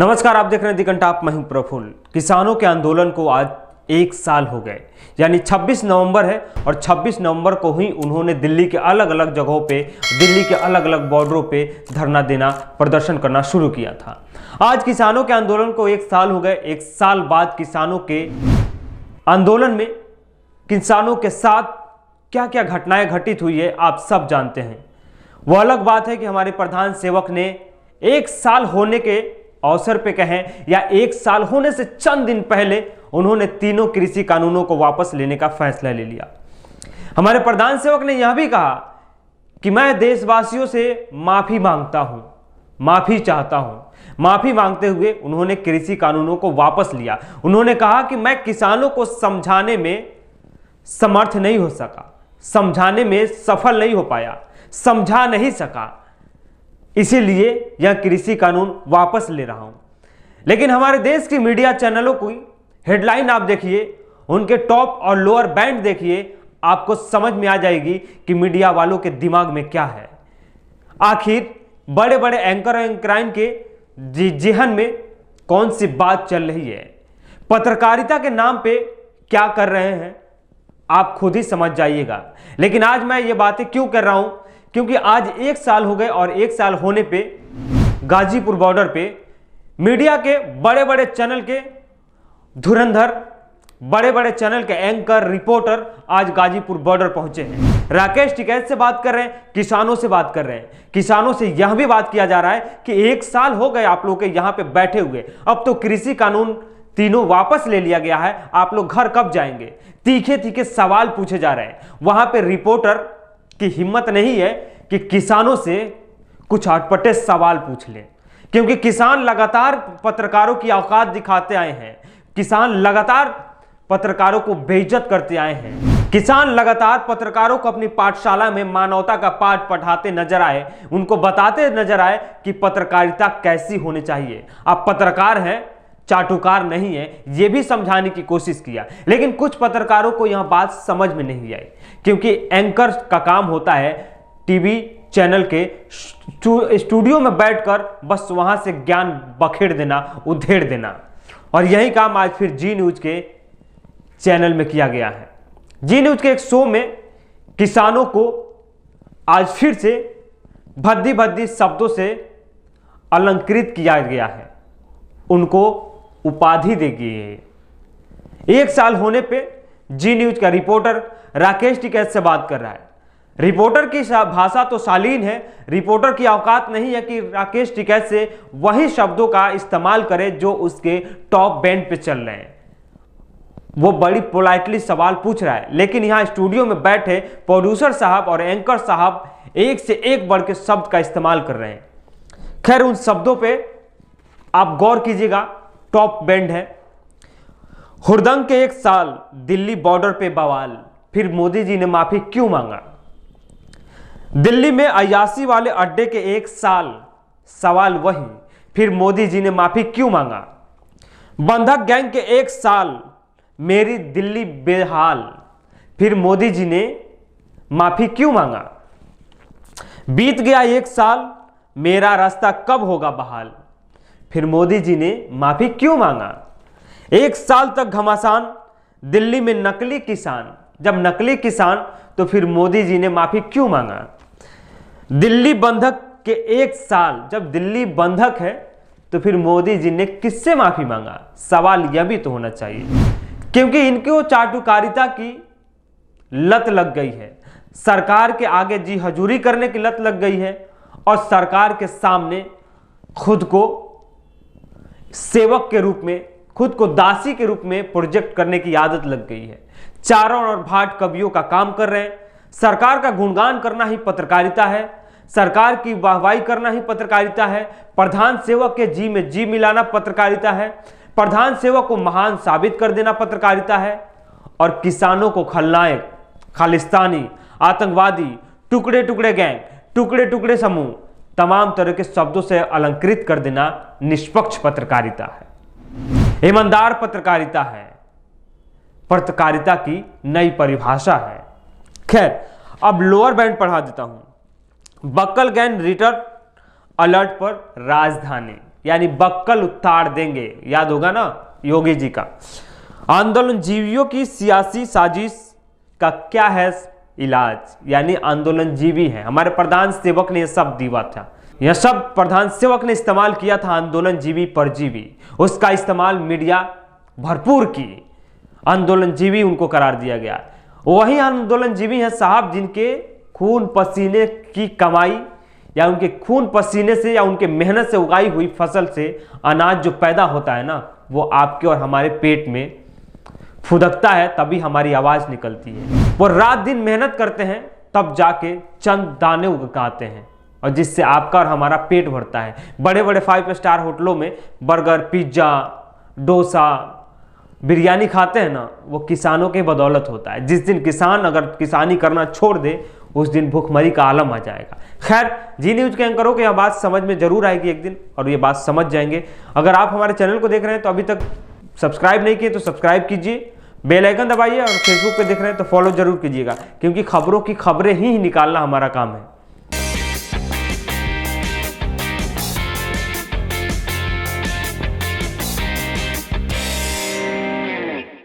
नमस्कार, आप देख रहे हैं दी कंटाप। मैं हूं प्रफुल्ल। किसानों के आंदोलन को आज 1 साल हो गए, यानी 26 नवंबर है और 26 नवंबर को ही उन्होंने दिल्ली के अलग अलग जगहों पे, दिल्ली के अलग अलग बॉर्डरों पे धरना देना, प्रदर्शन करना शुरू किया था। आज किसानों के आंदोलन को 1 साल हो गए। 1 साल बाद किसानों के आंदोलन में किसानों के साथ क्या क्या घटनाएं घटित हुई है आप सब जानते हैं। वो अलग बात है कि हमारे प्रधान सेवक ने 1 साल होने के अवसर पे कहें या 1 साल होने से चंद दिन पहले उन्होंने तीनों कृषि कानूनों को वापस लेने का फैसला ले लिया। हमारे प्रधान सेवक ने यह भी कहा कि मैं देशवासियों से माफी मांगता हूं, माफी चाहता हूं। माफी मांगते हुए उन्होंने कृषि कानूनों को वापस लिया। उन्होंने कहा कि मैं किसानों को समझाने में समर्थ नहीं हो सका, समझाने में सफल नहीं हो पाया, समझा नहीं सका, इसीलिए यह कृषि कानून वापस ले रहा हूं। लेकिन हमारे देश की मीडिया चैनलों की हेडलाइन आप देखिए, उनके टॉप और लोअर बैंड देखिए, आपको समझ में आ जाएगी कि मीडिया वालों के दिमाग में क्या है। आखिर बड़े बड़े एंकर और एंकराइन के जेहन में कौन सी बात चल रही है, पत्रकारिता के नाम पे क्या कर रहे हैं, आप खुद ही समझ जाइएगा। लेकिन आज मैं ये बातें क्यों कर रहा हूं, क्योंकि आज 1 साल हो गए और 1 साल होने पे गाजीपुर बॉर्डर पे मीडिया के बड़े बड़े चैनल के धुरंधर, बड़े बड़े चैनल के एंकर, रिपोर्टर आज गाजीपुर बॉर्डर पहुंचे हैं। राकेश टिकैत से बात कर रहे हैं, किसानों से बात कर रहे हैं। किसानों से यह भी बात किया जा रहा है कि 1 साल हो गए आप लोग के यहां पे बैठे हुए, अब तो कृषि कानून तीनों वापस ले लिया गया है, आप लोग घर कब जाएंगे। तीखे तीखे सवाल पूछे जा रहे हैं। वहां पे रिपोर्टर की हिम्मत नहीं है कि किसानों से कुछ अटपटे सवाल पूछ ले, क्योंकि किसान लगातार पत्रकारों की औकात दिखाते आए हैं। किसान लगातार पत्रकारों को बेइज्जत करते आए हैं। किसान लगातार पत्रकारों को अपनी पाठशाला में मानवता का पाठ पढ़ाते नजर आए, उनको बताते नजर आए कि पत्रकारिता कैसी होनी चाहिए। आप पत्रकार हैं, चाटुकार नहीं है, यह भी समझाने की कोशिश किया। लेकिन कुछ पत्रकारों को यह बात समझ में नहीं आई, क्योंकि एंकर का काम होता है टीवी चैनल के स्टूडियो में बैठकर बस वहां से ज्ञान बखेड़ देना, उधेड़ देना। और यही काम आज फिर जी न्यूज के चैनल में किया गया है। जी न्यूज के एक शो में किसानों को आज फिर से भद्दी भद्दी शब्दों से अलंकृत किया गया है, उनको उपाधि दी गई है। 1 साल होने पे जी न्यूज का रिपोर्टर राकेश टिकैत से बात कर रहा है। रिपोर्टर की भाषा तो शालीन है, रिपोर्टर की औकात नहीं है कि राकेश टिकैत से वही शब्दों का इस्तेमाल करे जो उसके टॉप बैंड पे चल रहे हैं। वो बड़ी पोलाइटली सवाल पूछ रहा है, लेकिन यहां स्टूडियो में बैठे प्रोड्यूसर साहब और एंकर साहब एक से एक बढ़ के शब्द का इस्तेमाल कर रहे हैं। खैर, उन शब्दों पे आप गौर कीजिएगा। टॉप बैंड है, हुड़दंग के 1 साल, दिल्ली बॉर्डर पे बवाल, फिर मोदी जी ने माफी क्यों मांगा। दिल्ली में अयासी वाले अड्डे के 1 साल, सवाल वही, फिर मोदी जी ने माफी क्यों मांगा। बंधक गैंग के 1 साल, मेरी दिल्ली बेहाल, फिर मोदी जी ने माफी क्यों मांगा। बीत गया 1 साल, मेरा रास्ता कब होगा बहाल, फिर मोदी जी ने माफी क्यों मांगा। 1 साल तक घमासान, दिल्ली में नकली किसान, जब नकली किसान तो फिर मोदी जी ने माफी क्यों मांगा। दिल्ली बंधक के 1 साल, जब दिल्ली बंधक है तो फिर मोदी जी ने किससे माफी मांगा। सवाल यह भी तो होना चाहिए, क्योंकि इनको चाटुकारिता की लत लग गई है, सरकार के आगे जी हजूरी करने की लत लग गई है और सरकार के सामने खुद को सेवक के रूप में, खुद को दासी के रूप में प्रोजेक्ट करने की आदत लग गई है। चारों ओर भाट कवियों का काम कर रहे हैं। सरकार का गुणगान करना ही पत्रकारिता है, सरकार की वाहवाही करना ही पत्रकारिता है, प्रधान सेवक के जी में जी मिलाना पत्रकारिता है, प्रधान सेवक को महान साबित कर देना पत्रकारिता है, और किसानों को खलनायक, खालिस्तानी, आतंकवादी, टुकड़े टुकड़े गैंग, टुकड़े टुकड़े समूह, तमाम तरह के शब्दों से अलंकृत कर देना निष्पक्ष पत्रकारिता है, ईमानदार पत्रकारिता है, पत्रकारिता की नई परिभाषा है। खैर, अब लोअर बैंड पढ़ा देता हूं। बक्कल गैंग रिटर्न अलर्ट पर राजधानी। यानी बक्कल उतार देंगे। याद होगा ना योगी जी का। आंदोलन जीवियों की सियासी साजिश का क्या है इलाज, यानी आंदोलन जीवी है। हमारे प्रधान सेवक ने यह शब्द दिया था, यह शब्द प्रधान सेवक ने इस्तेमाल किया था, आंदोलन जीवी परजीवी। उसका इस्तेमाल मीडिया भरपूर की, आंदोलन जीवी उनको करार दिया गया। वही आंदोलन जीवी है साहब जिनके खून पसीने की कमाई या उनके खून पसीने से या उनके मेहनत से उगाई हुई फसल से अनाज जो पैदा होता है ना, वो आपके और हमारे पेट में फुदकता है, तभी हमारी आवाज निकलती है। वो रात दिन मेहनत करते हैं तब जाके चंद दाने उगाते हैं, और जिससे आपका और हमारा पेट भरता है। बड़े बड़े 5 स्टार होटलों में बर्गर, पिज्जा, डोसा, बिरयानी खाते हैं ना, वो किसानों के बदौलत होता है। जिस दिन किसान अगर किसानी करना छोड़ दे, उस दिन भूखमरी का आलम आ जाएगा। खैर, जी न्यूज के एंकरों को यह बात समझ में जरूर आएगी एक दिन, और ये बात समझ जाएंगे। अगर आप हमारे चैनल को देख रहे हैं तो अभी तक सब्सक्राइब नहीं किए तो सब्सक्राइब कीजिए, बेल आइकन दबाइए, और फेसबुक पे देख रहे हैं तो फॉलो जरूर कीजिएगा, क्योंकि खबरों की खबरें ही निकालना हमारा काम है।